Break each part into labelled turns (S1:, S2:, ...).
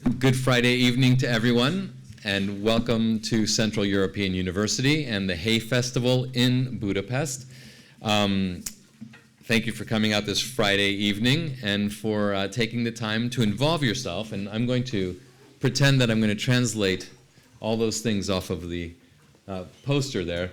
S1: Good Friday evening to everyone, and welcome to Central European University and the Hay Festival in Budapest. Thank you for coming out this Friday evening and for taking the time to involve yourself. And I'm going to pretend that I'm going to translate all those things off of the poster there.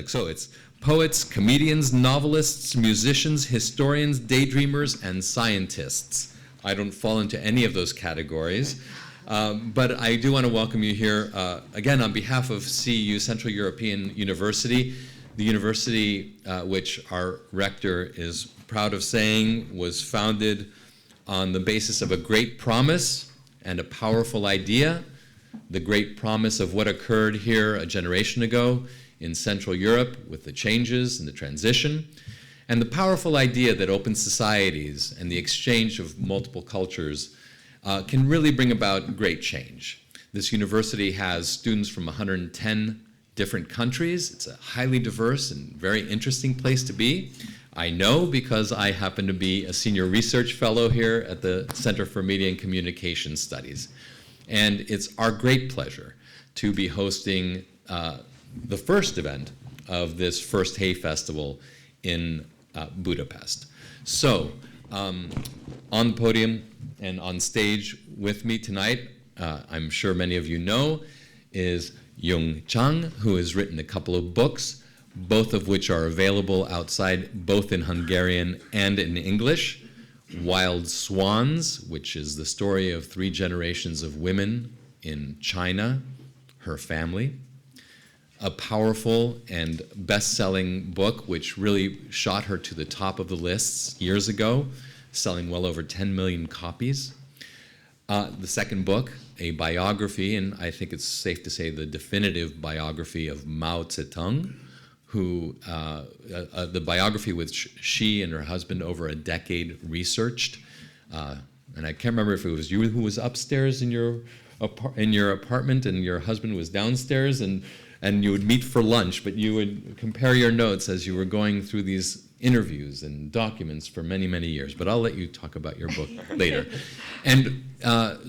S1: So it's poets, comedians, novelists, musicians, historians, daydreamers, and scientists. I don't fall into any of those categories, but I do want to welcome you here, again, on behalf of CEU, Central European University, the university which our rector is proud of saying was founded on the basis of a great promise and a powerful idea, the great promise of what occurred here a generation ago in Central Europe with the changes and the transition, and the powerful idea that open societies and the exchange of multiple cultures can really bring about great change. This university has students from 110 different countries. It's a highly diverse and very interesting place to be. I know because I happen to be a senior research fellow here at the Center for Media and Communication Studies. And it's our great pleasure to be hosting the first event of this first Hay Festival in Budapest. So, on the podium and on stage with me tonight, I'm sure many of you know, is Jung Chang, who has written a couple of books, both of which are available outside, both in Hungarian and in English. Wild Swans, which is the story of 3 generations of women in China, her family. A powerful and best-selling book which really shot her to the top of the lists years ago, selling well over 10 million copies. The second book, a biography, and I think it's safe to say the definitive biography of Mao Zedong, who, the biography which she and her husband over a decade researched. And I can't remember if it was you who was upstairs in your apartment and your husband was downstairs, and you would meet for lunch, but you would compare your notes as you were going through these interviews and documents for many, many years. But I'll let you talk about your book later. And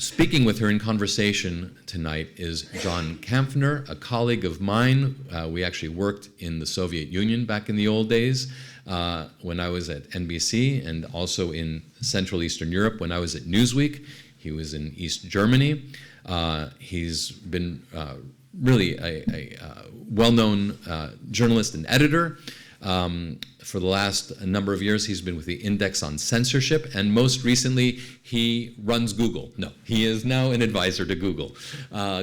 S1: speaking with her in conversation tonight is John Kampfner, a colleague of mine. We actually worked in the Soviet Union back in the old days when I was at NBC, and also in Central Eastern Europe when I was at Newsweek. He was in East Germany. He's been really a well-known journalist and editor. For the last number of years, he's been with the Index on Censorship, and most recently, he runs Google. No, he is now an advisor to Google.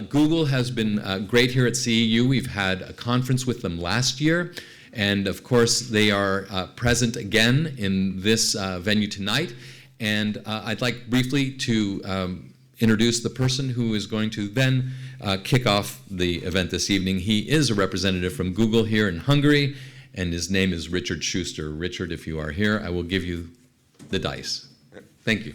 S1: Google has been great here at CEU. We've had a conference with them last year, and of course, they are present again in this venue tonight. And I'd like briefly to introduce the person who is going to then kick off the event this evening. He is a representative from Google here in Hungary, and his name is Richard Schuster. Richard, if you are here, I will give you the dice. Thank you.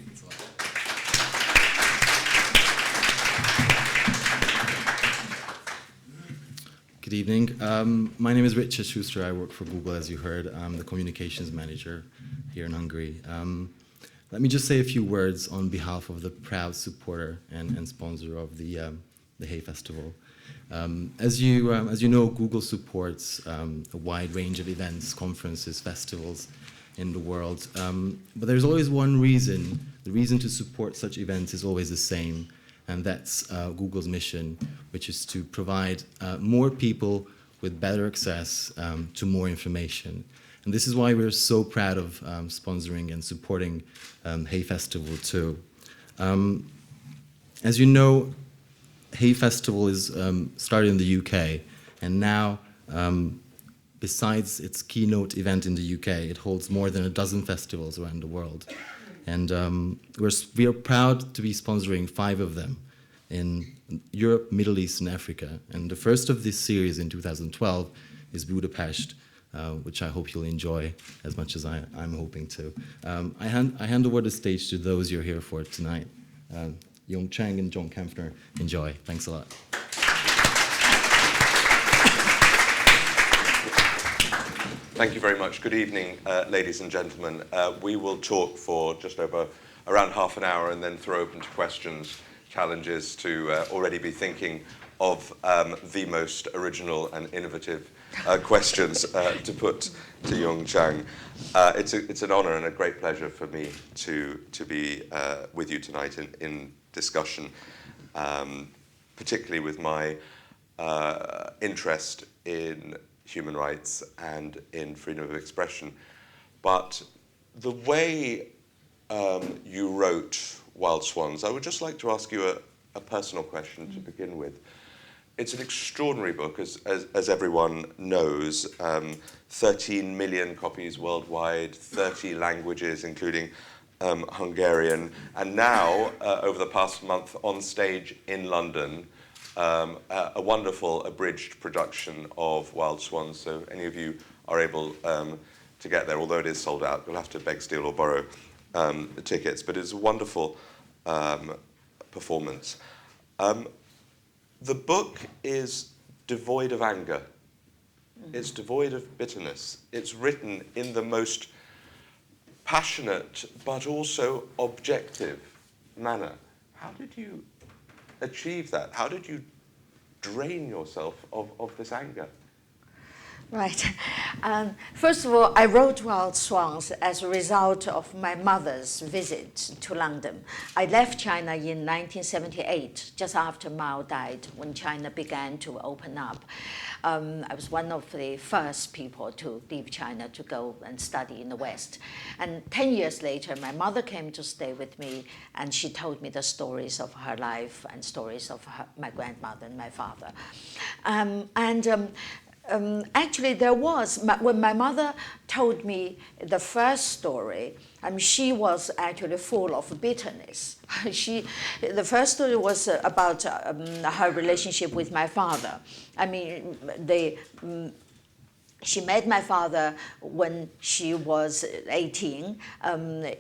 S2: Good evening. My name is Richard Schuster. I work for Google, as you heard. I'm the communications manager here in Hungary. Let me just say a few words on behalf of the proud supporter and sponsor of the Hay Festival. As you know, Google supports a wide range of events, conferences, festivals in the world. But there's always one reason. The reason to support such events is always the same, and that's Google's mission, which is to provide more people with better access to more information. And this is why we're so proud of sponsoring and supporting Hay Festival too. As you know, Hay Festival is started in the UK, and now, besides its keynote event in the UK, it holds more than a dozen festivals around the world. And we are proud to be sponsoring 5 of them in Europe, Middle East, and Africa. And the first of this series in 2012 is Budapest, which I hope you'll enjoy as much as I'm hoping to. I hand over the stage to those you're here for tonight. Jung Chang and John Kampfner, enjoy. Thanks a lot.
S3: Thank you very much. Good evening, ladies and gentlemen. We will talk for just over around half an hour and then throw open to questions challenges to already be thinking of the most original and innovative questions to put to Jung Chang. It's an honor and a great pleasure for me to be with you tonight in discussion, particularly with my interest in human rights and in freedom of expression. But the way you wrote Wild Swans, I would just like to ask you a personal question to begin with. It's an extraordinary book, as everyone knows. 13 million copies worldwide, 30 languages, including Hungarian, and now, over the past month, on stage in London, a wonderful abridged production of Wild Swans. So any of you are able to get there, although it is sold out, you'll have to beg, steal, or borrow the tickets. But it's a wonderful performance. The book is devoid of anger. It's devoid of bitterness. It's written in the most passionate but also objective manner. How did you achieve that? How did you drain yourself of this anger?
S4: Right. First of all, I wrote Wild Swans as a result of my mother's visit to London. I left China in 1978, just after Mao died, when China began to open up. I was one of the first people to leave China to go and study in the West. And 10 years later, my mother came to stay with me, and she told me the stories of her life and stories of my grandmother and my father. Actually, there was, when my mother told me the first story, she was actually full of bitterness. The first story was about her relationship with my father. She met my father when she was 18.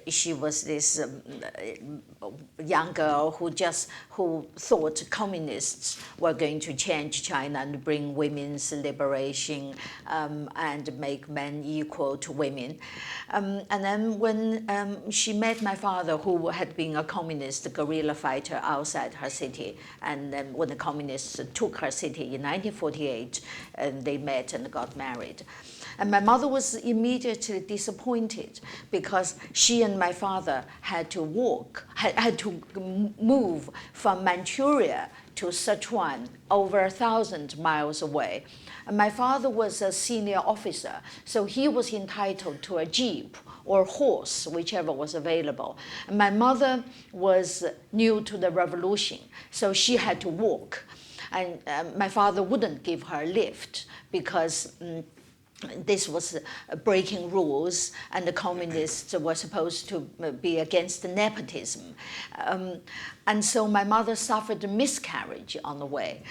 S4: She was this young girl who thought communists were going to change China and bring women's liberation and make men equal to women. And then when she met my father, who had been a communist guerrilla fighter outside her city, and then when the communists took her city in 1948, they met and got married. And my mother was immediately disappointed because she and my father had to move from Manchuria to Sichuan, over 1,000 miles away. And my father was a senior officer, so he was entitled to a jeep or horse, whichever was available. And my mother was new to the revolution, so she had to walk. And my father wouldn't give her a lift because this was breaking rules, and the communists were supposed to be against nepotism. And so my mother suffered a miscarriage on the way.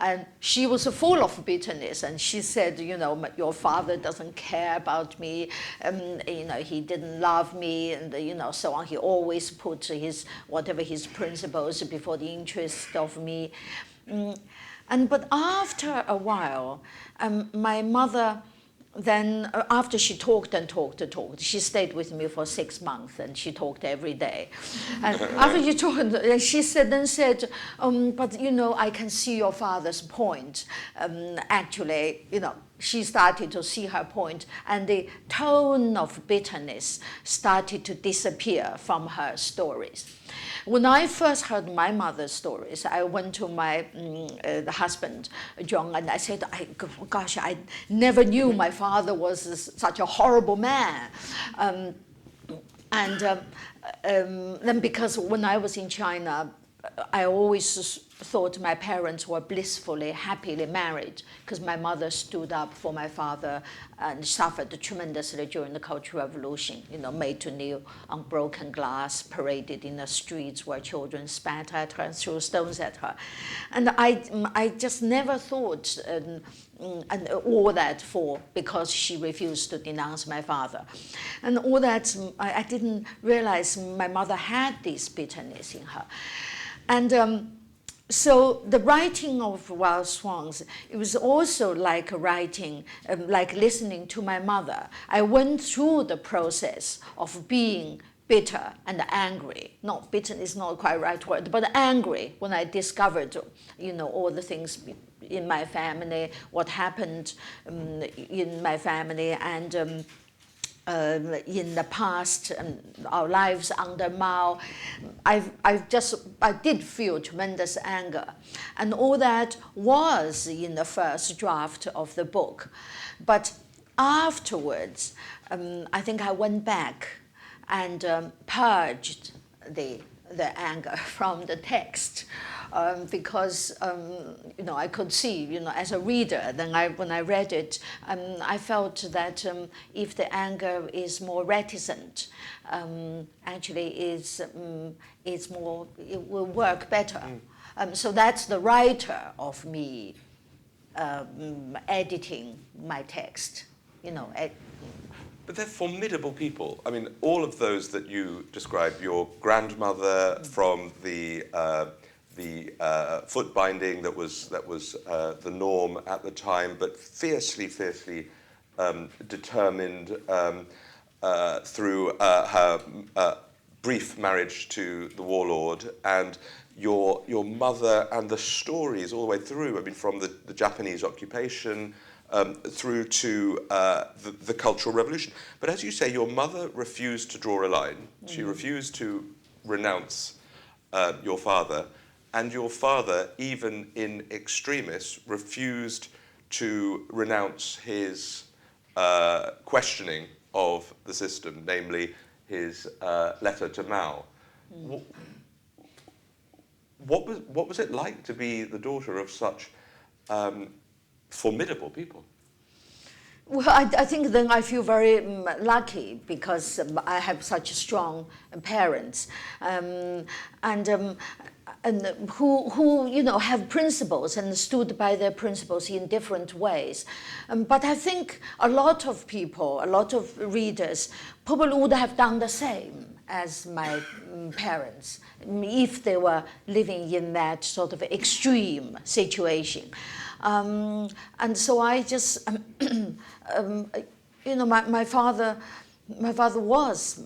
S4: And she was full of bitterness, and she said, your father doesn't care about me, he didn't love me, and so on. He always put his principles before the interest of me. But after a while, my mother, then after she talked, she stayed with me for 6 months, and she talked every day. And after she talked, she said, but I can see your father's point. Actually, she started to see her point, and the tone of bitterness started to disappear from her stories. When I first heard my mother's stories, I went to my husband, Jung, and I said, gosh, I never knew my father was such a horrible man. Then because when I was in China, I always thought my parents were blissfully, happily married, because my mother stood up for my father and suffered tremendously during the Cultural Revolution, made to kneel on broken glass, paraded in the streets where children spat at her and threw stones at her. And I just never thought and all that because she refused to denounce my father. And all that, I didn't realize my mother had this bitterness in her. And so the writing of Wild Swans, it was also like writing, like listening to my mother. I went through the process of being bitter and angry. Not bitter is not quite right word, but angry when I discovered, all the things in my family, what happened in my family, and in the past, our lives under Mao. I did feel tremendous anger, and all that was in the first draft of the book, but afterwards, I think I went back and purged the anger from the text, because I could see, as a reader, then when I read it, I felt that if the anger is more reticent, actually it's more, it will work better. So that's the writer of me editing my text,
S3: But they're formidable people. I mean, all of those that you described, your grandmother from the foot binding that was the norm at the time, but fiercely determined through her brief marriage to the warlord, and your mother and the stories all the way through. I mean, from the Japanese occupation through to the Cultural Revolution. But as you say, your mother refused to draw a line. She refused to renounce your father. And your father, even in extremis, refused to renounce his questioning of the system, namely his letter to Mao. What was it like to be the daughter of such formidable people?
S4: Well, I think then I feel very lucky because I have such strong parents, and who have principles and stood by their principles in different ways. But I think a lot of people, a lot of readers, probably would have done the same as my parents if they were living in that sort of extreme situation. And so I just, my father was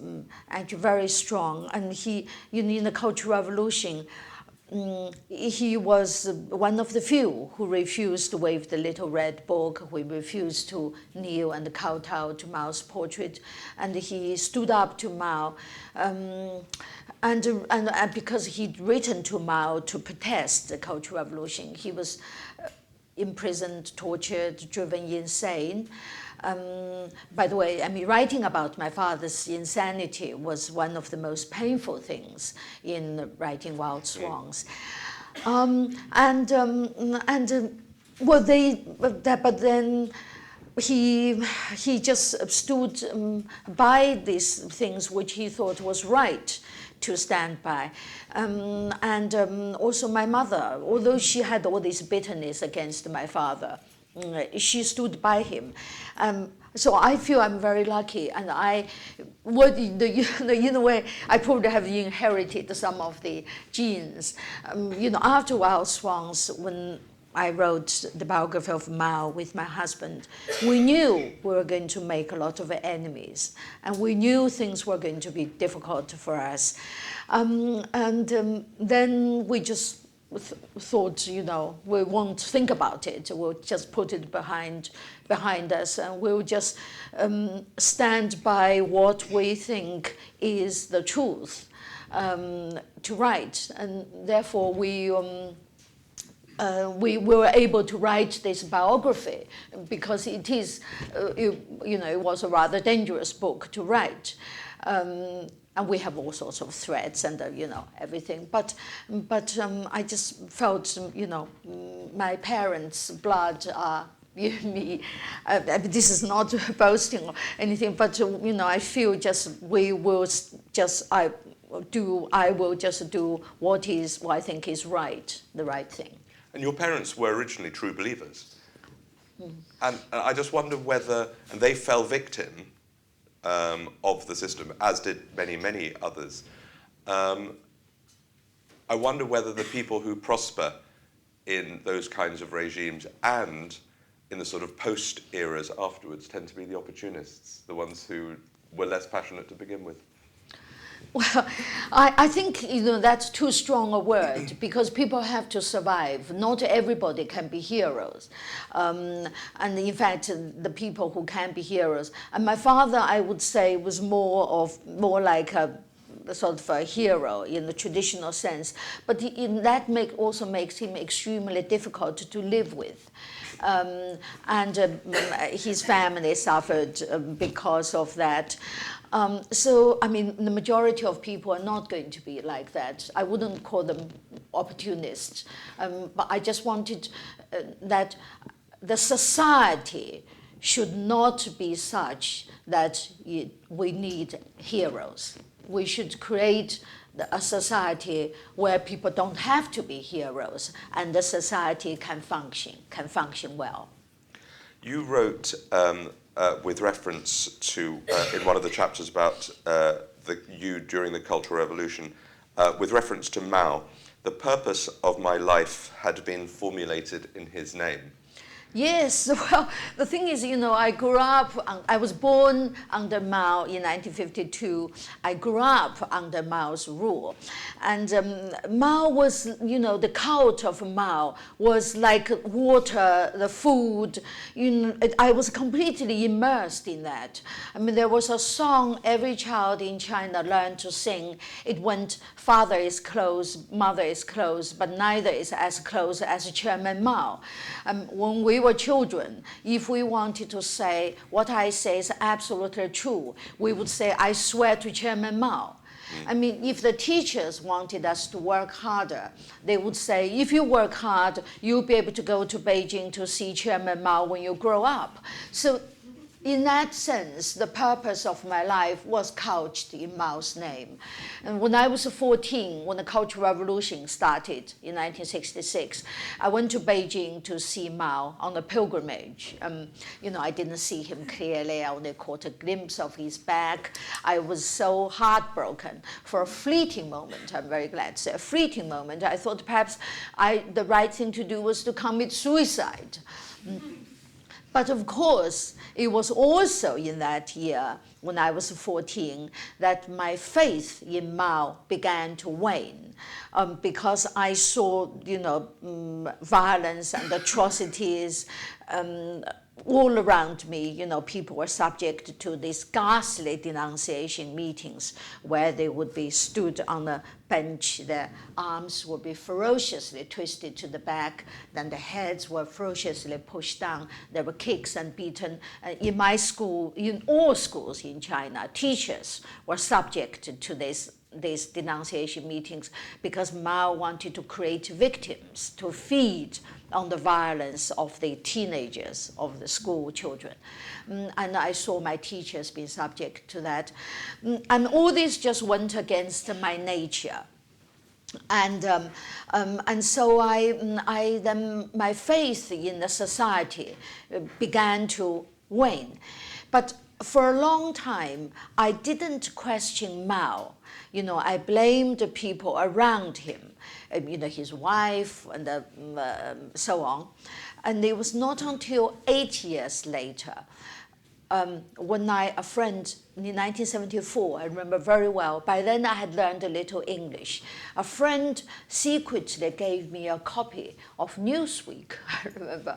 S4: actually very strong, and he, in the Cultural Revolution, he was one of the few who refused to wave the little red book, who refused to kneel and kowtow to Mao's portrait, and he stood up to Mao. And because he'd written to Mao to protest the Cultural Revolution, he was imprisoned, tortured, driven insane. By the way, I mean, writing about my father's insanity was one of the most painful things in writing Wild Swans. But then he just stood by these things which he thought was right to stand by. Also my mother, although she had all this bitterness against my father, she stood by him. So I feel I'm very lucky, and in a way, I probably have inherited some of the genes. After Wild Swans, when I wrote the biography of Mao with my husband, we knew we were going to make a lot of enemies, and we knew things were going to be difficult for us. Then we just thought, we won't think about it. We'll just put it behind us, and we'll just stand by what we think is the truth to write. And therefore, we were able to write this biography because it is, it was a rather dangerous book to write. And we have all sorts of threats and everything. But I just felt my parents' blood are me. This is not boasting or anything, but I feel I will just do what I think is right, the right thing.
S3: And your parents were originally true believers. And I just wonder whether, and they fell victim of the system, as did many others. I wonder whether the people who prosper in those kinds of regimes and in the sort of post-eras afterwards tend to be the opportunists, the ones who were less passionate to begin with.
S4: Well, I think that's too strong a word because people have to survive. Not everybody can be heroes, and in fact, the people who can be heroes. And my father, I would say, was more like a sort of a hero in the traditional sense, but that also makes him extremely difficult to live with. And his family suffered because of that. So, I mean, the majority of people are not going to be like that. I wouldn't call them opportunists, but I just wanted that the society should not be such that we need heroes. We should create a society where people don't have to be heroes, and the society can function well.
S3: You wrote with reference to, in one of the chapters about you during the Cultural Revolution, with reference to Mao, the purpose of my life had been formulated in his name.
S4: Yes, well, the thing is, I was born under Mao in 1952. I grew up under Mao's rule. And Mao was, the cult of Mao was like water, the food. I was completely immersed in that. I mean, there was a song every child in China learned to sing. It went, father is close, mother is close, but neither is as close as Chairman Mao. When we were children, if we wanted to say what I say is absolutely true, we would say, I swear to Chairman Mao. I mean, if the teachers wanted us to work harder, they would say, if you work hard, you'll be able to go to Beijing to see Chairman Mao when you grow up. So in that sense, the purpose of my life was couched in Mao's name. And when I was 14, when the Cultural Revolution started in 1966, I went to Beijing to see Mao on a pilgrimage. I didn't see him clearly. I only caught a glimpse of his back. I was so heartbroken. For a fleeting moment, I'm very glad to say, a fleeting moment, I thought perhaps the right thing to do was to commit suicide. But of course, it was also in that year, when I was 14, that my faith in Mao began to wane, because I saw, violence and atrocities all around me. People were subject to these ghastly denunciation meetings where they would be stood on a bench, their arms would be ferociously twisted to the back, then the heads were ferociously pushed down, there were kicks and beaten. In my school, in all schools in China, teachers were subject to these denunciation meetings because Mao wanted to create victims to feed on the violence of the teenagers, of the school children. And I saw my teachers being subject to that. And all this just went against my nature. And so then my faith in the society began to wane. But for a long time, I didn't question Mao. I blamed the people around him, his wife and so on. And it was not until 8 years later, when a friend in 1974, I remember very well, by then I had learned a little English. A friend secretly gave me a copy of Newsweek, I remember.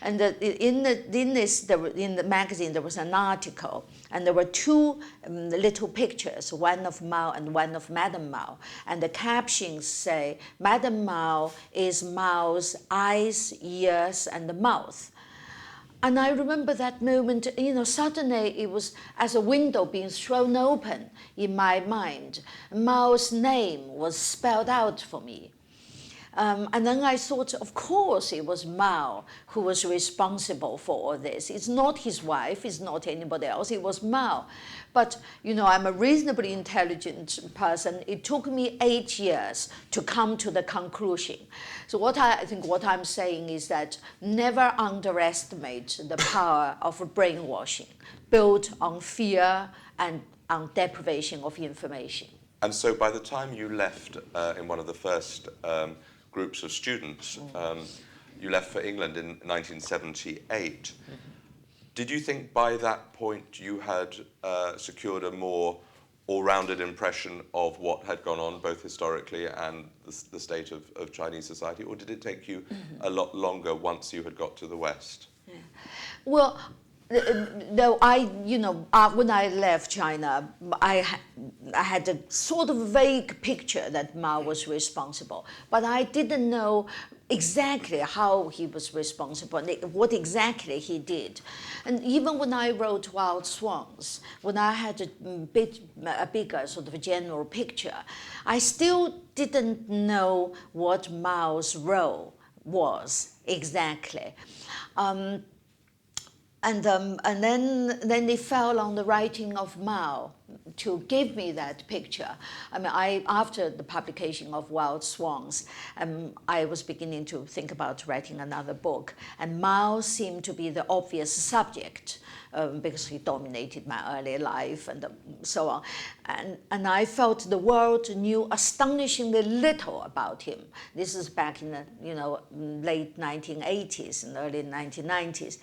S4: And in the magazine there was an article, and there were two little pictures, one of Mao and one of Madame Mao. And the captions say, Madame Mao is Mao's eyes, ears, and mouth. And I remember that moment, suddenly it was as a window being thrown open in my mind. Mao's name was spelled out for me. And then I thought, of course, it was Mao who was responsible for all this. It's not his wife, it's not anybody else, it was Mao. But, I'm a reasonably intelligent person. It took me 8 years to come to the conclusion. So I think what I'm saying is that never underestimate the power of brainwashing, built on fear and on deprivation of information.
S3: And so by the time you left in one of the first groups of students, you left for England in 1978. Did you think by that point you had secured a more all-rounded impression of what had gone on, both historically and the state of Chinese society, or did it take you a lot longer once you had got to the West?
S4: Yeah. Well, no, when I left China, I had a sort of vague picture that Mao was responsible, but I didn't know exactly how he was responsible, what exactly he did. And even when I wrote Wild Swans, when I had a bigger sort of general picture, I still didn't know what Mao's role was exactly. And then it fell on the writing of Mao to give me that picture. I mean, after the publication of Wild Swans, I was beginning to think about writing another book, and Mao seemed to be the obvious subject because he dominated my early life and so on. And I felt the world knew astonishingly little about him. This is back in the late 1980s and early 1990s.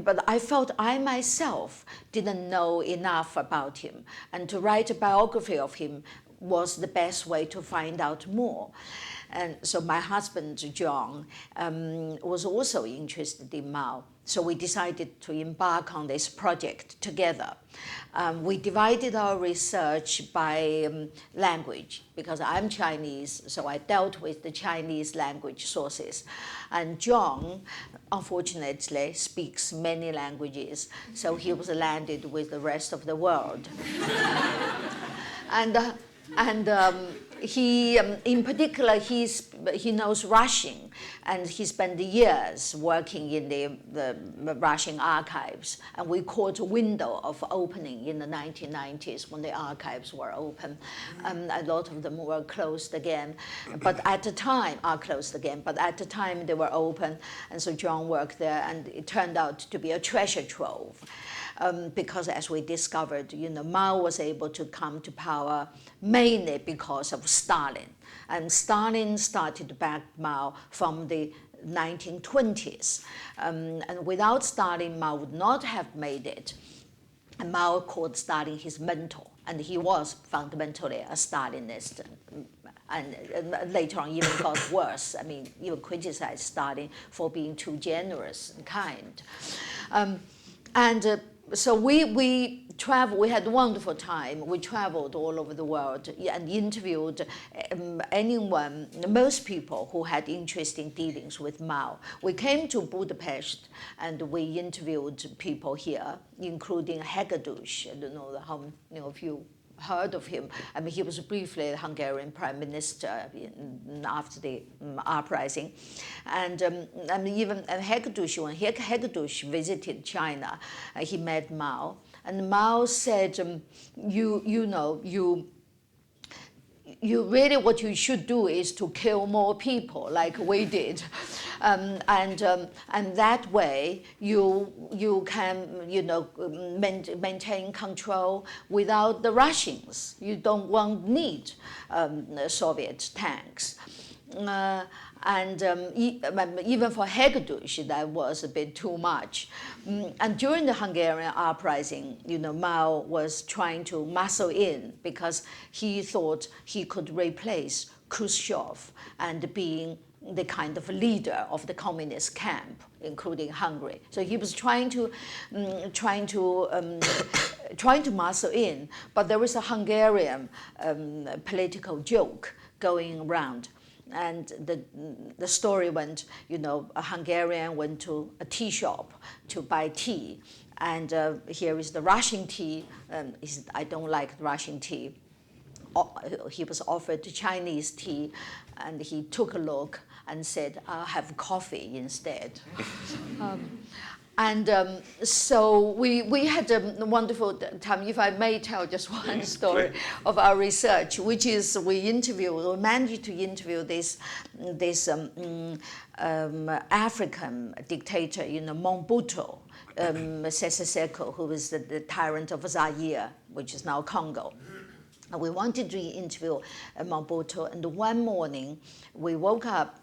S4: But I felt I myself didn't know enough about him, and to write a biography of him was the best way to find out more. And so my husband, Jung, was also interested in Mao. So we decided to embark on this project together. We divided our research by language, because I'm Chinese, so I dealt with the Chinese language sources. And Jung, unfortunately, speaks many languages, so he was landed with the rest of the world. He, in particular, he knows Russian, and he spent years working in the Russian archives. And we caught a window of opening in the 1990s when the archives were open. A lot of them were closed again, but at the time they were open. And so John worked there, and it turned out to be a treasure trove. Because as we discovered, Mao was able to come to power mainly because of Stalin. And Stalin started to back Mao from the 1920s. And without Stalin, Mao would not have made it. And Mao called Stalin his mentor, and he was fundamentally a Stalinist. And later on even got worse. I mean, even criticized Stalin for being too generous and kind. So we traveled. We had a wonderful time. We traveled all over the world and interviewed most people who had interesting dealings with Mao. We came to Budapest and we interviewed people here, including Hegedűs. I don't know how if you heard of him. I mean, he was briefly the Hungarian prime minister after the uprising, and even Hegedűs, when Hegedűs visited China, he met Mao, and Mao said, you really, what you should do is to kill more people like we did, and that way you can maintain control without the Russians. You won't need Soviet tanks. Even for Hegedűs, that was a bit too much. And during the Hungarian uprising, Mao was trying to muscle in because he thought he could replace Khrushchev and being the kind of leader of the communist camp, including Hungary. So he was trying to muscle in, but there was a Hungarian political joke going around. And the story went, a Hungarian went to a tea shop to buy tea, and here is the Russian tea. He said, I don't like Russian tea. He was offered Chinese tea, and he took a look and said, I'll have coffee instead. So we had a wonderful time. If I may tell just one story of our research, which is we managed to interview this African dictator, Mobutu Sese Seko, who was the tyrant of Zaire, which is now Congo. We wanted to interview Mobutu, and one morning we woke up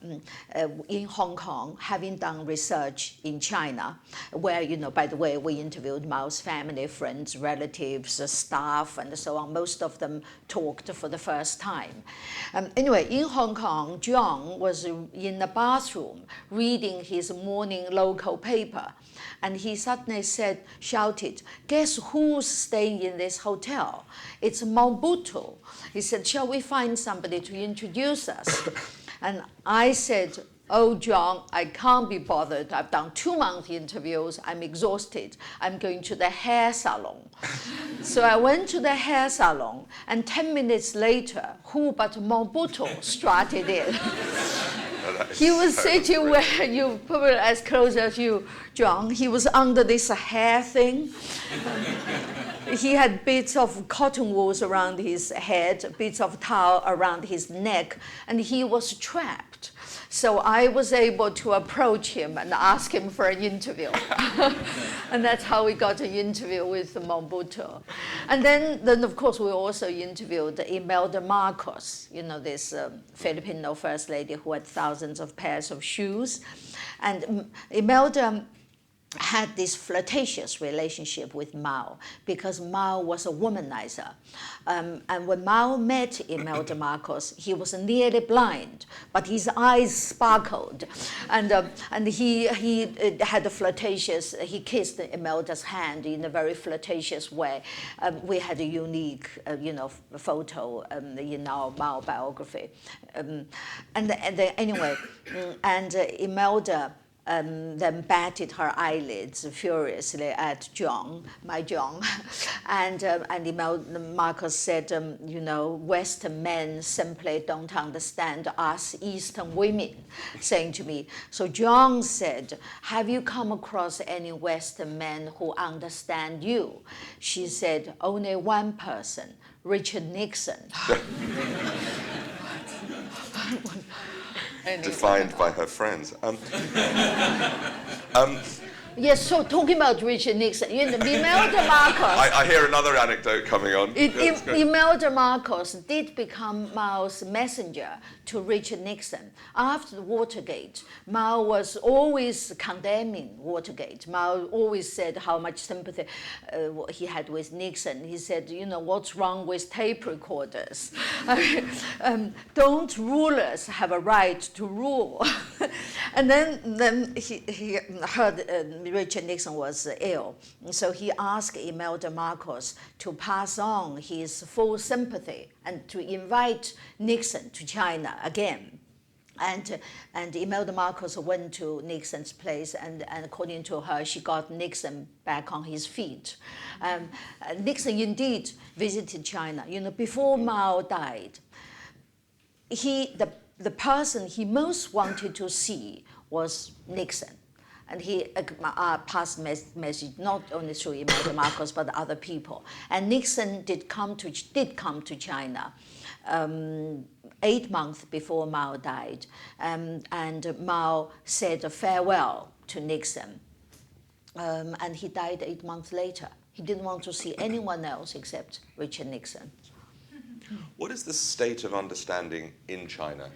S4: in Hong Kong, having done research in China, where, by the way, we interviewed Mao's family, friends, relatives, staff, and so on. Most of them talked for the first time. Anyway, in Hong Kong, Jung was in the bathroom reading his morning local paper. And he suddenly shouted, "Guess who's staying in this hotel? It's Mobutu." He said, "Shall we find somebody to introduce us?" And I said, "Oh, John, I can't be bothered. I've done 2-month interviews. I'm exhausted. I'm going to the hair salon." So I went to the hair salon, and 10 minutes later, who but Mobutu strutted in. He was sitting where you probably as close as you, John. He was under this hair thing. He had bits of cotton wools around his head, bits of towel around his neck, and he was trapped. So I was able to approach him and ask him for an interview. And that's how we got an interview with Mobutu. And then of course, we also interviewed Imelda Marcos, this Filipino first lady who had thousands of pairs of shoes. And Imelda had this flirtatious relationship with Mao because Mao was a womanizer. And when Mao met Imelda Marcos, he was nearly blind, but his eyes sparkled. And he had a flirtatious, he kissed Imelda's hand in a very flirtatious way. We had a unique, photo in our Mao biography. Anyway, Imelda then batted her eyelids furiously at my Jung. And Imelda Marcos said, Western men simply don't understand us Eastern women, saying to me. So Jung said, "Have you come across any Western men who understand you?" She said, "Only one person, Richard Nixon."
S3: Defined by her friends.
S4: Yes, so talking about Richard Nixon, Imelda Marcos.
S3: I hear another anecdote coming on.
S4: Imelda Marcos did become Mao's messenger to Richard Nixon. After Watergate, Mao was always condemning Watergate. Mao always said how much sympathy he had with Nixon. He said, what's wrong with tape recorders? Don't rulers have a right to rule? And then he heard Richard Nixon was ill. So he asked Imelda Marcos to pass on his full sympathy and to invite Nixon to China again. And Imelda Marcos went to Nixon's place, and according to her, she got Nixon back on his feet. Nixon indeed visited China. before Mao died, the person he most wanted to see was Nixon. And he passed message not only through Imelda Marcos but other people. And Nixon did come to China 8 months before Mao died, and Mao said farewell to Nixon, and he died 8 months later. He didn't want to see anyone else except Richard Nixon.
S3: What is the state of understanding in China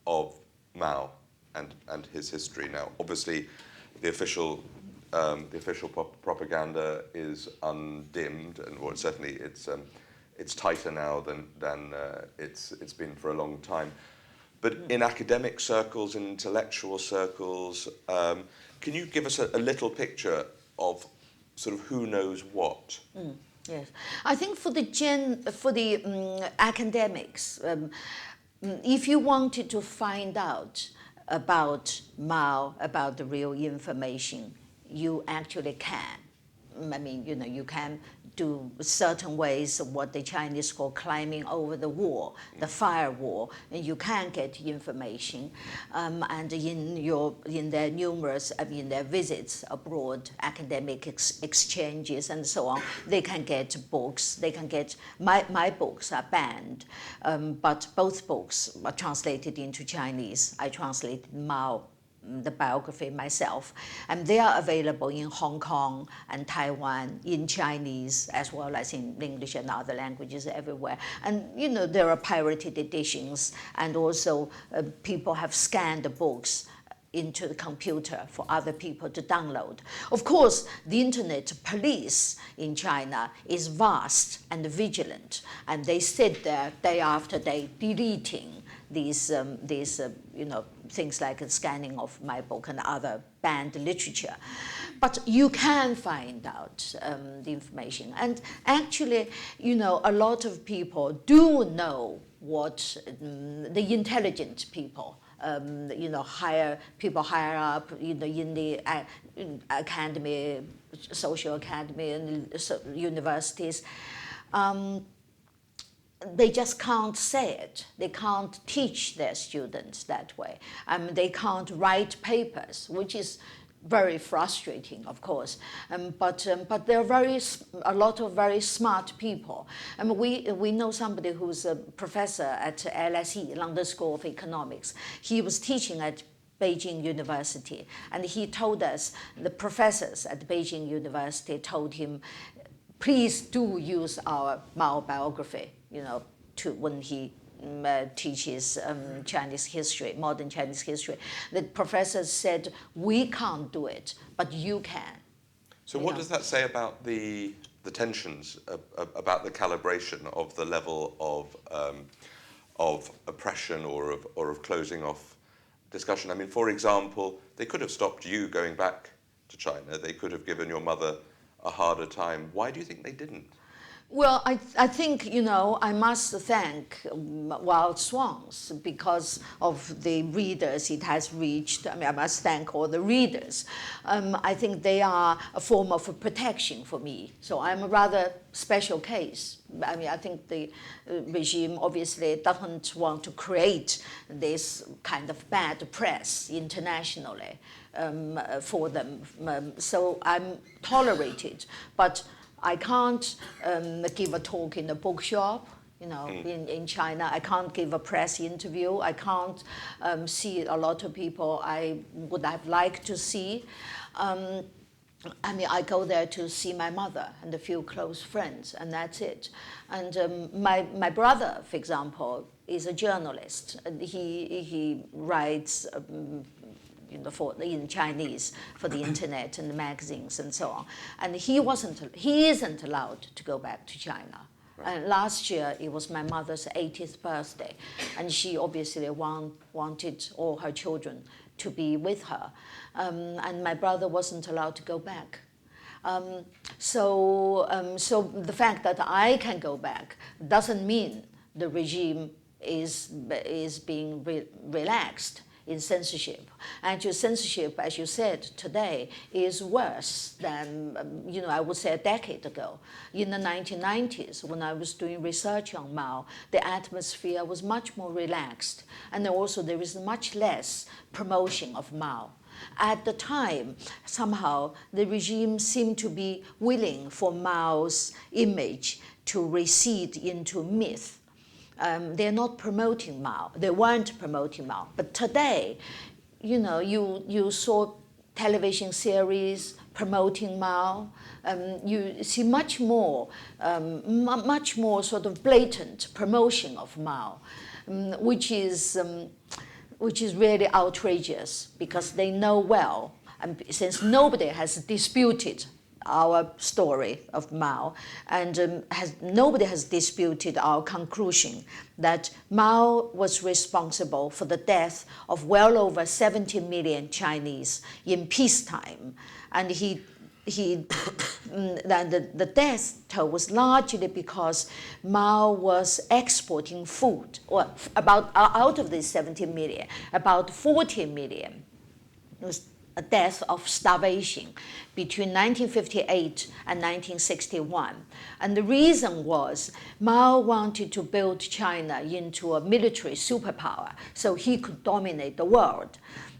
S3: of Mao and his history now? Obviously, the official propaganda is undimmed, and certainly it's tighter now than it's been for a long time. But in academic circles, in intellectual circles, can you give us a little picture of sort of who knows what?
S4: Yes, I think for the academics, if you wanted to find out about Mao, about the real information, you actually can. I mean, you can do certain ways of what the Chinese call climbing over the wall, the firewall, and you can get information. And in their numerous, their visits abroad, academic exchanges and so on, they can get books. They can get my books are banned, but both books are translated into Chinese. I translated Mao the biography myself, and they are available in Hong Kong and Taiwan in Chinese as well as in English and other languages everywhere. And there are pirated editions, and also people have scanned the books into the computer for other people to download. Of course, the internet police in China is vast and vigilant, and they sit there day after day deleting these things like the scanning of my book and other banned literature. But you can find out the information. And actually, a lot of people do know what the intelligent people, higher up, in the academy, social academy, and universities. They just can't say it. They can't teach their students that way. They can't write papers, which is very frustrating, of course. But there are a lot of very smart people. We know somebody who's a professor at LSE, London School of Economics. He was teaching at Beijing University, and he told us the professors at Beijing University told him, please do use our Mao biography, when he teaches Chinese history, modern Chinese history. The professors said, we can't do it, but you can.
S3: So what does that say about the tensions, about the calibration of the level of oppression or of closing off discussion? I mean, for example, they could have stopped you going back to China. They could have given your mother a harder time. Why do you think they didn't?
S4: Well, I think, I must thank Wild Swans because of the readers it has reached. I must thank all the readers. I think they are a form of protection for me. So I'm a rather special case. I think the regime obviously doesn't want to create this kind of bad press internationally for them. So I'm tolerated. But I can't give a talk in a bookshop, in China. I can't give a press interview. I can't see a lot of people I would have liked to see. I go there to see my mother and a few close friends, and that's it. And my brother, for example, is a journalist. And he writes in Chinese for the internet and the magazines and so on. And he isn't allowed to go back to China. Right. And last year, it was my mother's 80th birthday, and she obviously wanted all her children to be with her. And my brother wasn't allowed to go back. So the fact that I can go back doesn't mean the regime is being relaxed in censorship. Actually, censorship, as you said today, is worse than, I would say a decade ago. In the 1990s, when I was doing research on Mao, the atmosphere was much more relaxed. And also there is much less promotion of Mao. At the time, somehow, the regime seemed to be willing for Mao's image to recede into myth. They're not promoting Mao. They weren't promoting Mao. But today, you saw television series promoting Mao. You see much more sort of blatant promotion of Mao, which is really outrageous because they know well, and since nobody has disputed our story of Mao, and nobody has disputed our conclusion that Mao was responsible for the death of well over 70 million Chinese in peacetime, and the death toll was largely because Mao was exporting food, or out of these 70 million, about 40 million was a death of starvation between 1958 and 1961. And the reason was Mao wanted to build China into a military superpower so he could dominate the world.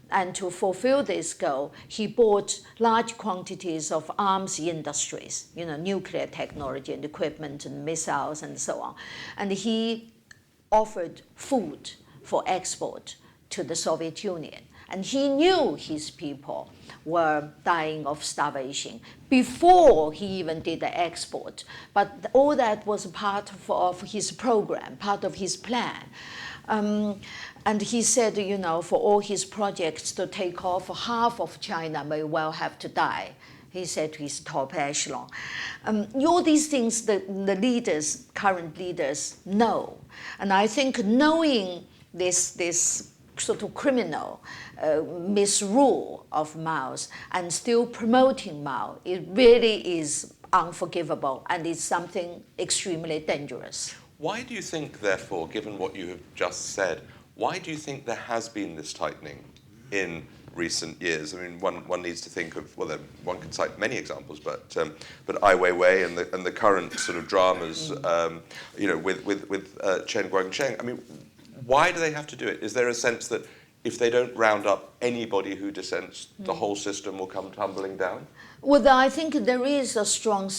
S4: And to fulfill this goal, he bought large quantities of arms industries, nuclear technology and equipment and missiles and so on. And he offered food for export to the Soviet Union. And he knew his people were dying of starvation before he even did the export. But all that was part of his program, part of his plan. And he said, you know, for all his projects to take off, half of China may well have to die. He said to his top echelon. All these things the leaders, current leaders, know. And I think knowing this sort of criminal misrule of Mao's and still promoting Mao, it really is unforgivable, and it's something extremely dangerous.
S3: Why do you think, therefore, given what you have just said, why do you think there has been this tightening in recent years? I mean, one needs to think of, well, one can cite many examples, but Ai Weiwei and the current sort of dramas, you know, with Chen Guangcheng. I mean, why do they have to do it? Is there a sense that if they don't round up anybody who dissents, the whole system will come tumbling down?
S4: Well, I think there is a stronger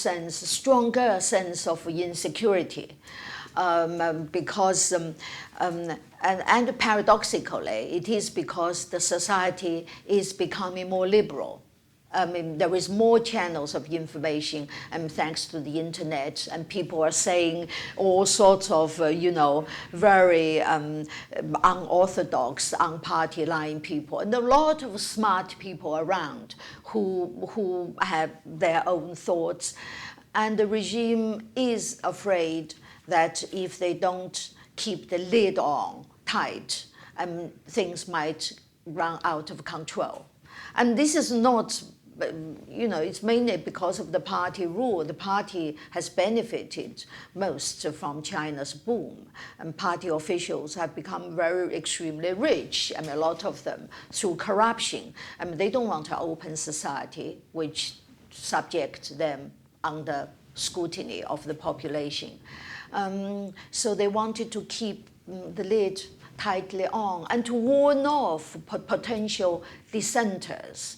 S4: sense of insecurity. Because, and paradoxically, it is because the society is becoming more liberal. I mean, there is more channels of information, and thanks to the internet, and people are saying all sorts of, you know, very unorthodox, unparty-line people, and a lot of smart people around who have their own thoughts, and the regime is afraid that if they don't keep the lid on tight, things might run out of control. And this is not, you know, it's mainly because of the party rule. The party has benefited most from China's boom, and party officials have become extremely rich, I mean, a lot of them, through corruption. I mean, they don't want an open society which subjects them under scrutiny of the population. So they wanted to keep the lid tightly on and to warn off potential dissenters.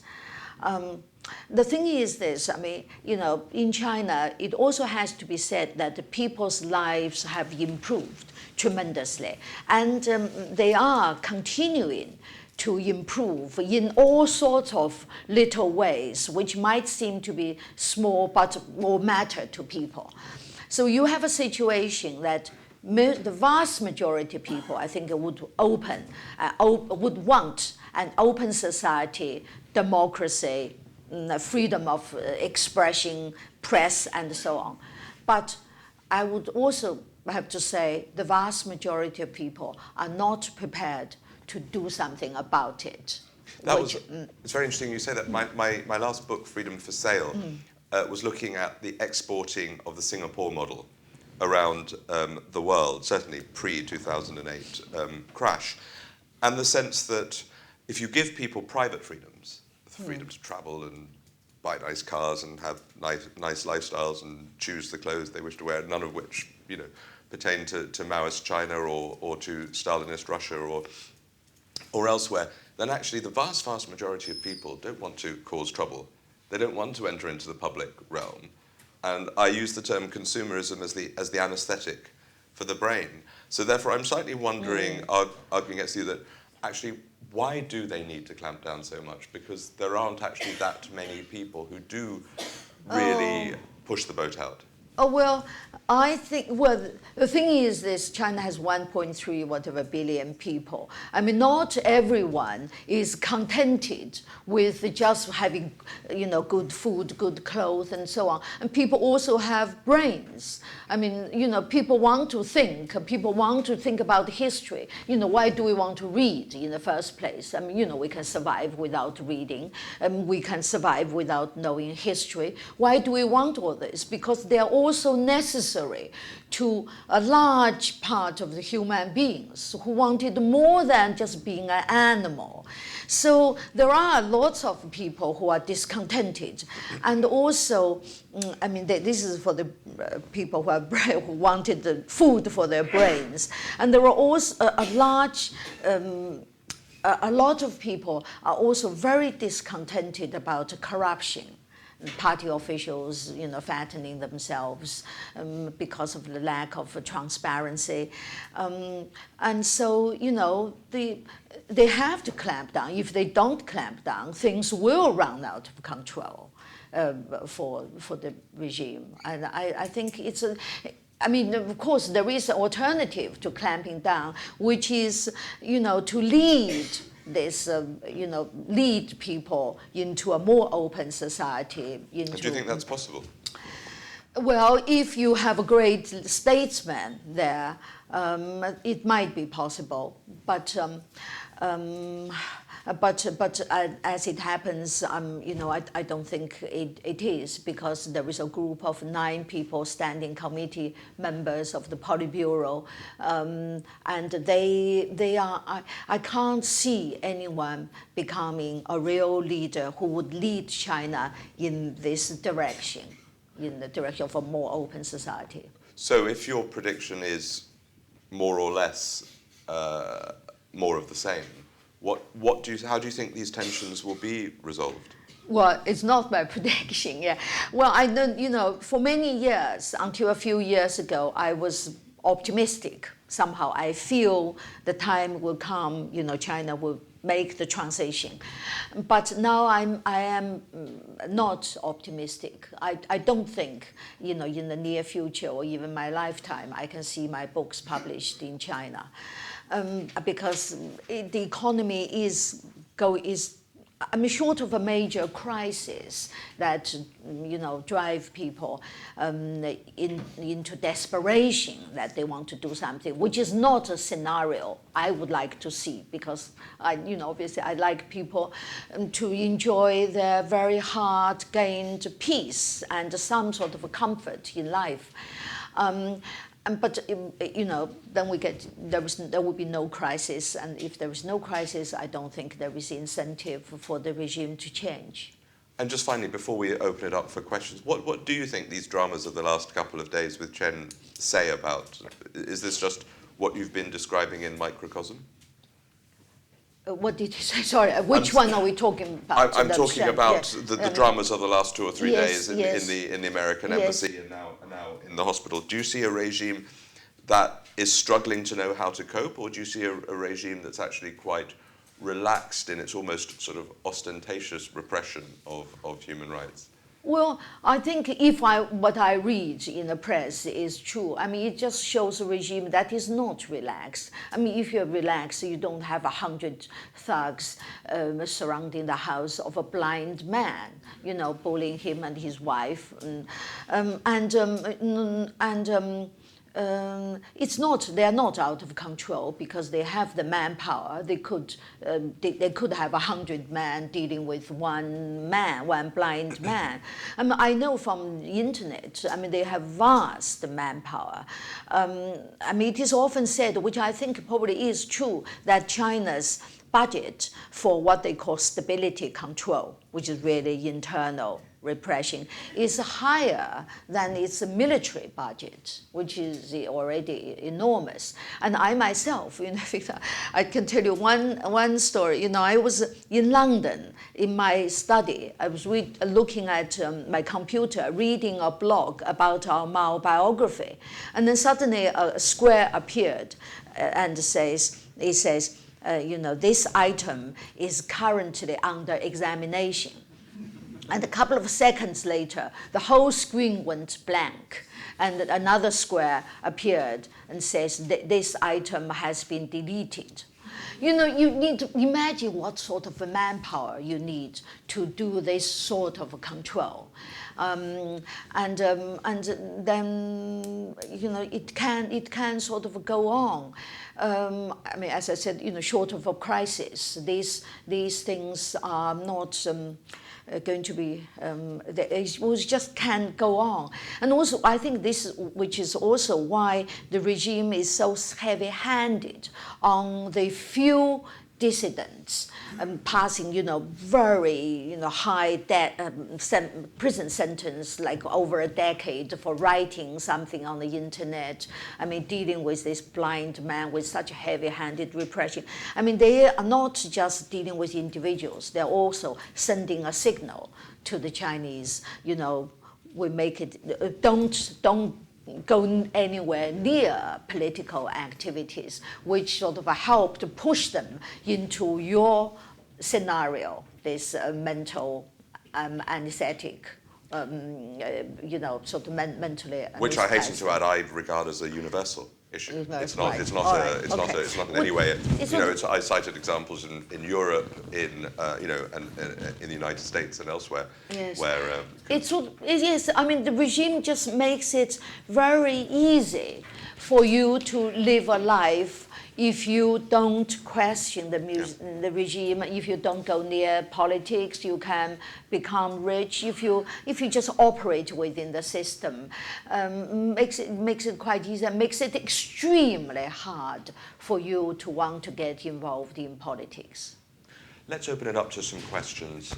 S4: The thing is this, I mean, you know, in China, it also has to be said that the people's lives have improved tremendously, and they are continuing to improve in all sorts of little ways, which might seem to be small but will matter to people. So you have a situation that the vast majority of people, I think, would want an open society, democracy, freedom of expression, press, and so on. But I would also have to say the vast majority of people are not prepared to do something about it.
S3: It's very interesting you say that. My last book, Freedom for Sale, was looking at the exporting of the Singapore model around the world, certainly pre-2008 crash, and the sense that if you give people private freedoms, the freedom to travel and buy nice cars and have nice lifestyles and choose the clothes they wish to wear, none of which, you know, pertain to Maoist China or to Stalinist Russia or elsewhere, then actually the vast majority of people don't want to cause trouble. They don't want to enter into the public realm. And I use the term consumerism as the anesthetic for the brain. So therefore, I'm slightly wondering, arguing against you, that actually, why do they need to clamp down so much? Because there aren't actually that many people who do really push the boat out.
S4: Oh, well, I think, well, the thing is this, China has 1.3 billion people. I mean, not everyone is contented with just having, you know, good food, good clothes, and so on. And people also have brains. I mean, you know, people want to think about history. You know, why do we want to read in the first place? I mean, you know, we can survive without reading, and we can survive without knowing history. Why do we want all this? Because they are also necessary to a large part of the human beings who wanted more than just being an animal. So there are lots of people who are discontented, and also, I mean, this is for the people who wanted the food for their brains, and there are also a lot of people are also very discontented about corruption. party officials, fattening themselves because of the lack of transparency. And so, they have to clamp down. If they don't clamp down, things will run out of control for the regime. And I think it's of course, there is an alternative to clamping down, which is, to lead this, lead people into a more open society.
S3: Do you think that's possible?
S4: Well, if you have a great statesman there, it might be possible. But as it happens, I don't think it is, because there is a group of 9 people, standing committee members of the Politburo, and they are. I can't see anyone becoming a real leader who would lead China in this direction, in the direction of a more open society.
S3: So, if your prediction is more or less more of the same, how do you think these tensions will be resolved?
S4: Well, it's not my prediction, yeah. Well, I don't, for many years, until a few years ago, I was optimistic. Somehow I feel the time will come, China will make the transition. But now I am not optimistic. I don't think, in the near future or even my lifetime, I can see my books published in China. Because the economy is short of a major crisis that drive people into desperation that they want to do something, which is not a scenario I would like to see, because obviously I like people to enjoy their very hard-gained peace and some sort of a comfort in life. But then there will be no crisis, and if there is no crisis, I don't think there is incentive for the regime to change.
S3: And just finally, before we open it up for questions, what do you think these dramas of the last couple of days with Chen say about? Is this just what you've been describing in microcosm?
S4: What did you say? Sorry, which one are we talking about?
S3: I'm talking about the dramas of the last 2 or 3 days in the American embassy and now in the hospital. Do you see a regime that is struggling to know how to cope, or do you see a regime that's actually quite relaxed in its almost sort of ostentatious repression of human rights?
S4: Well, I think what I read in the press is true. It just shows a regime that is not relaxed. If you're relaxed, you don't have 100 thugs surrounding the house of a blind man, bullying him and his wife, they are not out of control because they have the manpower. They could have 100 men dealing with one blind man. I know from the internet, they have vast manpower. It is often said, which I think probably is true, that China's budget for what they call stability control, which is really internal repression, is higher than its military budget, which is already enormous. And I myself, I can tell you one story. I was in London in my study. I was looking at my computer, reading a blog about our Mao biography, and then suddenly a square appeared and it says, this item is currently under examination. And a couple of seconds later, the whole screen went blank, and another square appeared and says, this item has been deleted. You need to imagine what sort of manpower you need to do this sort of control. And then it can sort of go on. As I said, short of a crisis, these things are not going to be, it just can't go on. And also, I think which is also why the regime is so heavy-handed on the few dissidents, passing, very, high prison sentence, like over a decade for writing something on the internet. I mean, dealing with this blind man with such heavy-handed repression. I mean, they are not just dealing with individuals. They're also sending a signal to the Chinese, we make it, don't go anywhere near political activities, which sort of help to push them into your scenario, this mental anesthetic, sort of mentally.
S3: Which I hasten to add, I regard as a universal issue. It's not.
S4: Right.
S3: It's not.
S4: Right.
S3: It's not.
S4: Okay.
S3: It's not in any way.
S4: It's
S3: I cited examples in Europe, in and in the United States and elsewhere,
S4: yes.
S3: where
S4: yes. I mean, the regime just makes it very easy for you to live a life if you don't question the regime, if you don't go near politics, you can become rich. If you just operate within the system, makes it quite easy. And makes it extremely hard for you to want to get involved in politics.
S3: Let's open it up to some questions.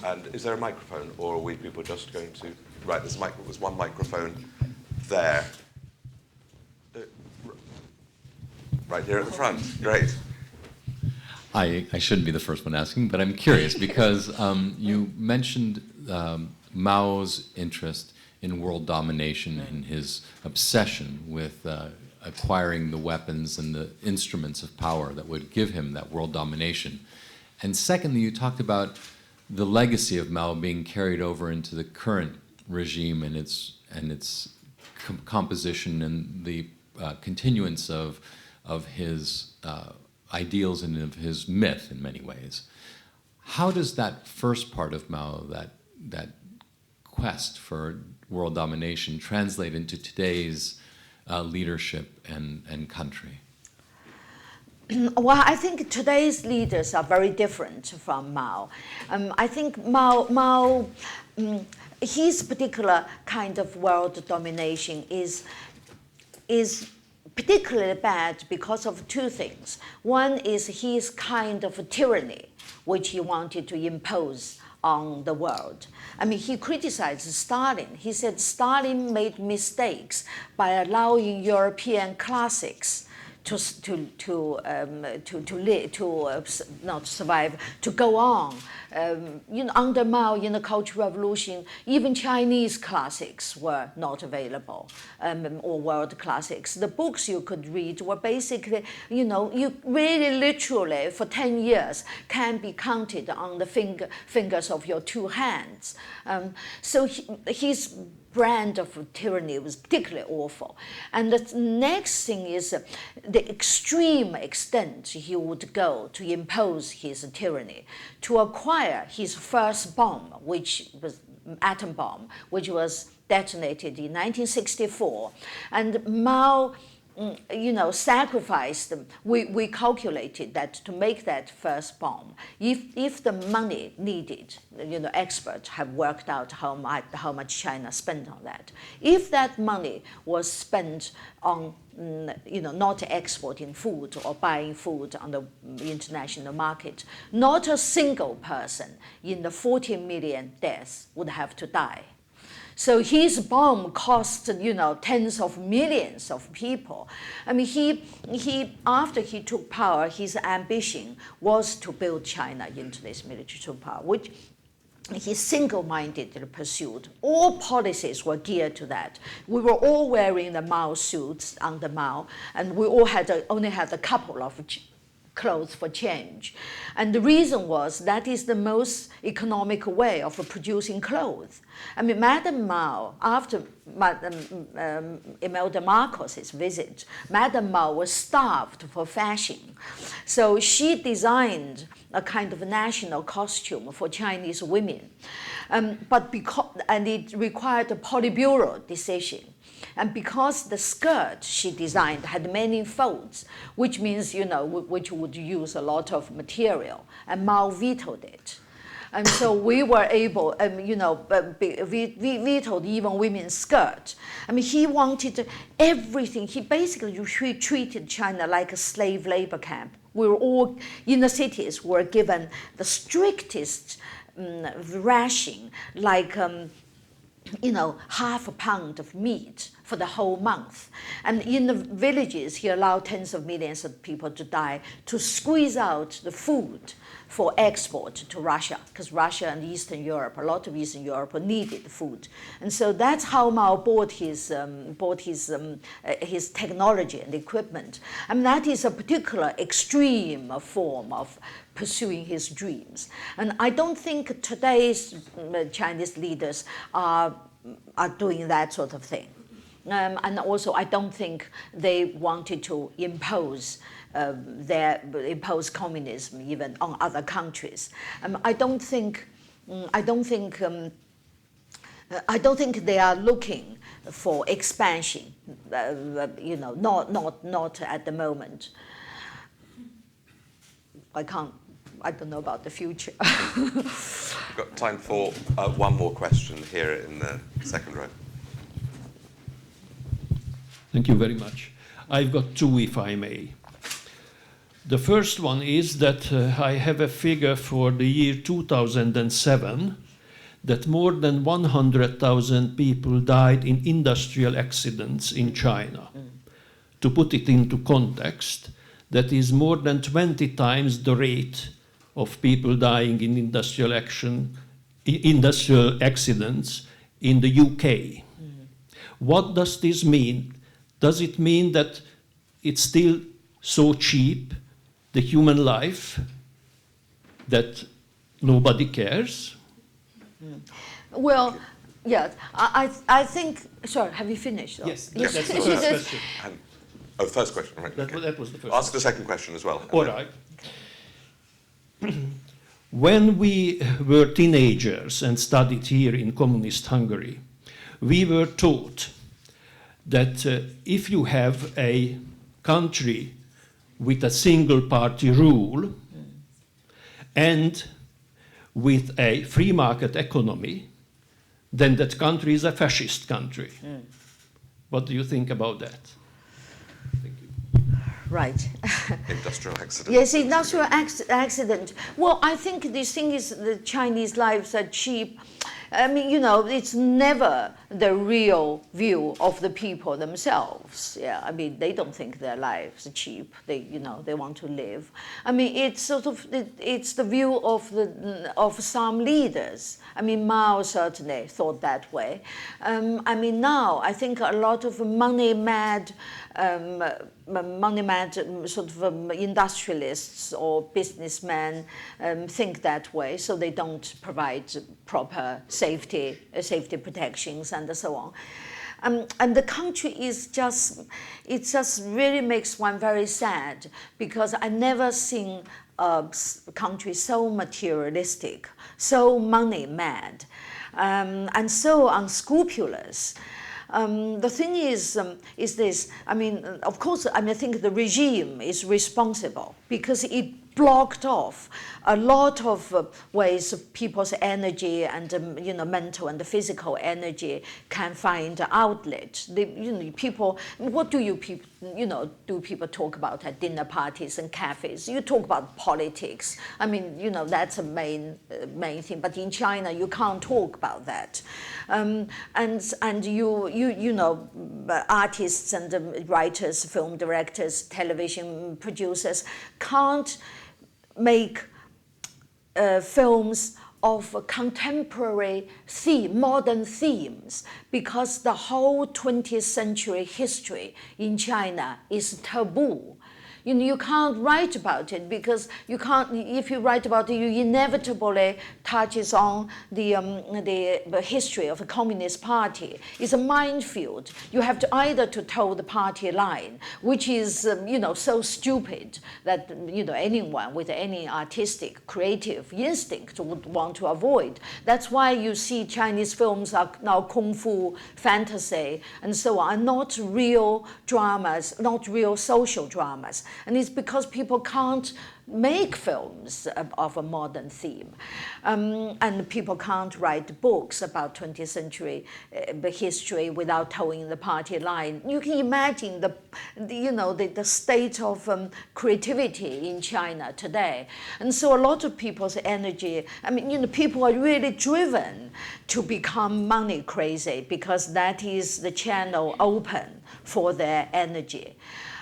S3: And is there a microphone, or are we people just going to? Right, there's one microphone there. Right here at the front. Great.
S1: I shouldn't be the first one asking, but I'm curious because you mentioned Mao's interest in world domination and his obsession with acquiring the weapons and the instruments of power that would give him that world domination. And secondly, you talked about the legacy of Mao being carried over into the current regime and its composition and the continuance of his ideals and of his myth in many ways. How does that first part of Mao, that quest for world domination, translate into today's leadership and country?
S4: Well, I think today's leaders are very different from Mao. I think Mao, his particular kind of world domination is particularly bad because of two things. One is his kind of tyranny, which he wanted to impose on the world. I mean, he criticized Stalin. He said Stalin made mistakes by allowing European classics not survive, to go on. Under Mao in the Cultural Revolution, even Chinese classics were not available, or world classics. The books you could read were basically, you really literally for 10 years can be counted on the fingers of your two hands. So his brand of tyranny was particularly awful. And the next thing is the extreme extent he would go to impose his tyranny, to acquire his first bomb, which was atom bomb, which was detonated in 1964. And Mao sacrificed them. We calculated that to make that first bomb, if the money needed, experts have worked out how much China spent on that. If that money was spent on, not exporting food or buying food on the international market, not a single person in the 40 million deaths would have to die. So his bomb cost, tens of millions of people. I mean, he after he took power, his ambition was to build China into this military superpower, which he single-mindedly pursued. All policies were geared to that. We were all wearing the Mao suits under Mao, and we all only had a couple of clothes for change. And the reason was that is the most economical way of producing clothes. I mean, Madame Mao, after Imelda Marcos's visit, Madame Mao was starved for fashion. So she designed a kind of national costume for Chinese women. And it required a Politburo decision. And because the skirt she designed had many folds, which means, which would use a lot of material, and Mao vetoed it. And so we were able, we vetoed even women's skirts. I mean, he wanted everything. He basically treated China like a slave labor camp. We were all, in the cities, were given the strictest ration, like half a pound of meat for the whole month. And in the villages, he allowed tens of millions of people to die to squeeze out the food for export to Russia, because Russia and Eastern Europe, a lot of Eastern Europe needed food. And so that's how Mao bought his technology and equipment. And that is a particular extreme form of pursuing his dreams. And I don't think today's Chinese leaders are doing that sort of thing. And also, I don't think they wanted to impose communism even on other countries. I don't think they are looking for expansion. Not at the moment. I don't know about the future.
S3: We've got time for one more question here in the second row.
S5: Thank you very much. I've got two, if I may. The first one is that I have a figure for the year 2007 that more than 100,000 people died in industrial accidents in China. To put it into context, that is more than 20 times the rate of people dying in industrial accidents in the UK. What does this mean? Does it mean that it's still so cheap, the human life, that nobody cares?
S4: Well, yeah, I think. Sorry, have you finished?
S5: Yes, that's the first question.
S3: First question, right?
S5: That was the first.
S3: Ask the second question as well.
S5: All right. When we were teenagers and studied here in communist Hungary, we were taught that if you have a country with a single party rule and with a free market economy, then that country is a fascist country. What do you think about that? Thank you.
S4: Right.
S3: Industrial accident.
S4: Yes, industrial accident. Well, I think this thing is the Chinese lives are cheap. I mean, it's never the real view of the people themselves. Yeah, I mean, they don't think their lives are cheap. They want to live. I mean, it's sort of it's the view of some leaders. I mean, Mao certainly thought that way. I mean, now I think a lot of money-mad sort of industrialists or businessmen think that way, so they don't provide proper safety protections and so on. And the country is just really makes one very sad, because I never seen a country so materialistic, so money mad, and so unscrupulous. The thing is this. I mean, of course, I think the regime is responsible because it blocked off a lot of ways of people's energy and mental and physical energy can find outlet. People. What do people talk about at dinner parties and cafes? You talk about politics. I mean, that's a main thing. But in China, you can't talk about that. And artists and writers, film directors, television producers can't make films of contemporary modern themes, because the whole 20th century history in China is taboo. You can't write about it, because you can't. If you write about it, you inevitably touches on the history of the Communist Party. It's a minefield. You have to either to toe the party line, which is so stupid that anyone with any artistic, creative instinct would want to avoid. That's why you see Chinese films are now kung fu, fantasy, and so on, not real dramas, not real social dramas. And it's because people can't make films of a modern theme. And people can't write books about 20th century history without towing the party line. You can imagine the state of creativity in China today. And so a lot of people's energy, people are really driven to become money crazy because that is the channel open for their energy.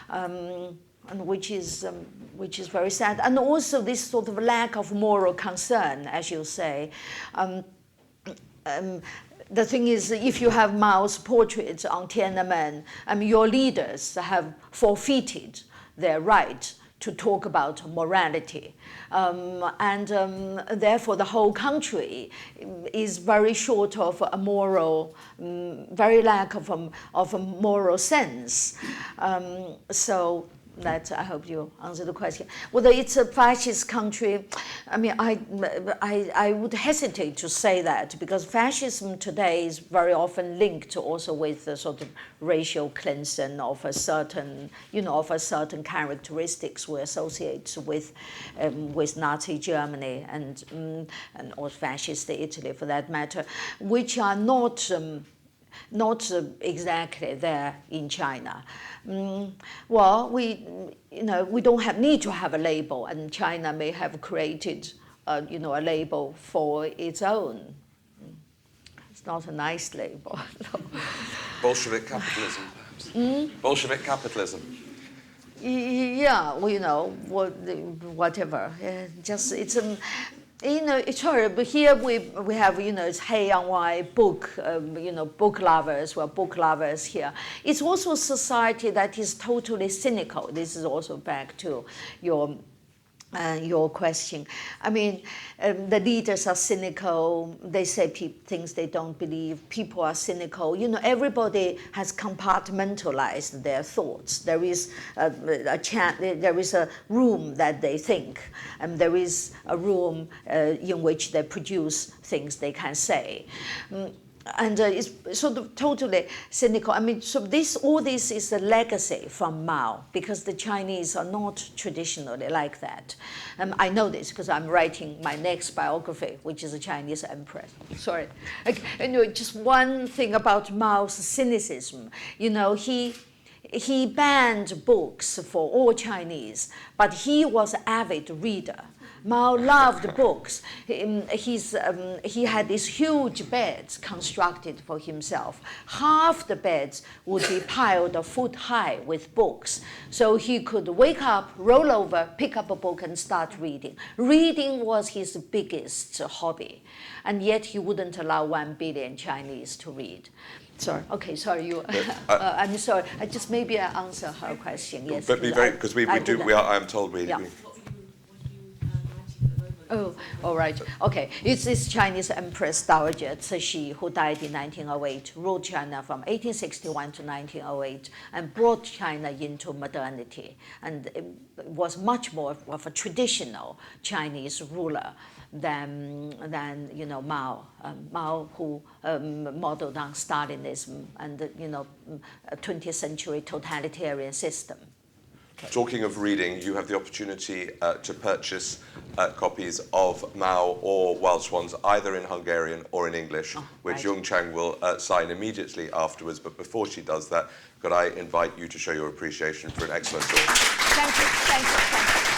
S4: And which is very sad, and also this sort of lack of moral concern, as you say. The thing is, if you have Mao's portraits on Tiananmen, your leaders have forfeited their right to talk about morality, and therefore the whole country is very short of a moral, very lack of a moral sense. So that I hope you answer the question. Whether it's a fascist country, I would hesitate to say that because fascism today is very often linked also with the sort of racial cleansing of a certain, characteristics we associate with Nazi Germany and or fascist Italy for that matter, which are not exactly there in China. Well, we don't need to have a label, and China may have created, a label for its own. It's not a nice label. No.
S3: Bolshevik capitalism, perhaps. Bolshevik capitalism.
S4: Yeah, whatever. Just it's it's hard, but here we have, it's Hey and Wai book, book lovers, we're book lovers here. It's also a society that is totally cynical. This is also back to your question. The leaders are cynical. They say things they don't believe. People are cynical. Everybody has compartmentalized their thoughts. There is there is a room that they think, and there is a room in which they produce things they can say. And it's sort of totally cynical. So all this is a legacy from Mao, because the Chinese are not traditionally like that. I know this because I'm writing my next biography, which is a Chinese empress. Sorry. Just one thing about Mao's cynicism. He banned books for all Chinese, but he was an avid reader. Mao loved books. He had these huge beds constructed for himself. Half the beds would be piled a foot high with books. So he could wake up, roll over, pick up a book and start reading. Reading was his biggest hobby. And yet he wouldn't allow 1 billion Chinese to read. Sorry. Okay. Sorry. You. I'm sorry. I just maybe I answer her question. Yes.
S3: But be very, because we do. I am told we.
S4: Yeah. Oh, all right. Okay. It's this Chinese Empress Dowager Cixi, who died in 1908, ruled China from 1861 to 1908, and brought China into modernity, and it was much more of a traditional Chinese ruler than Mao. Mao, who modeled on Stalinism and 20th century totalitarian system.
S3: Talking of reading, you have the opportunity to purchase copies of Mao or Wild Swans, either in Hungarian or in English, which
S4: right.
S3: Jung Chang will sign immediately afterwards. But before she does that, could I invite you to show your appreciation for an excellent talk?
S4: Thank you. Thank you. Thank you.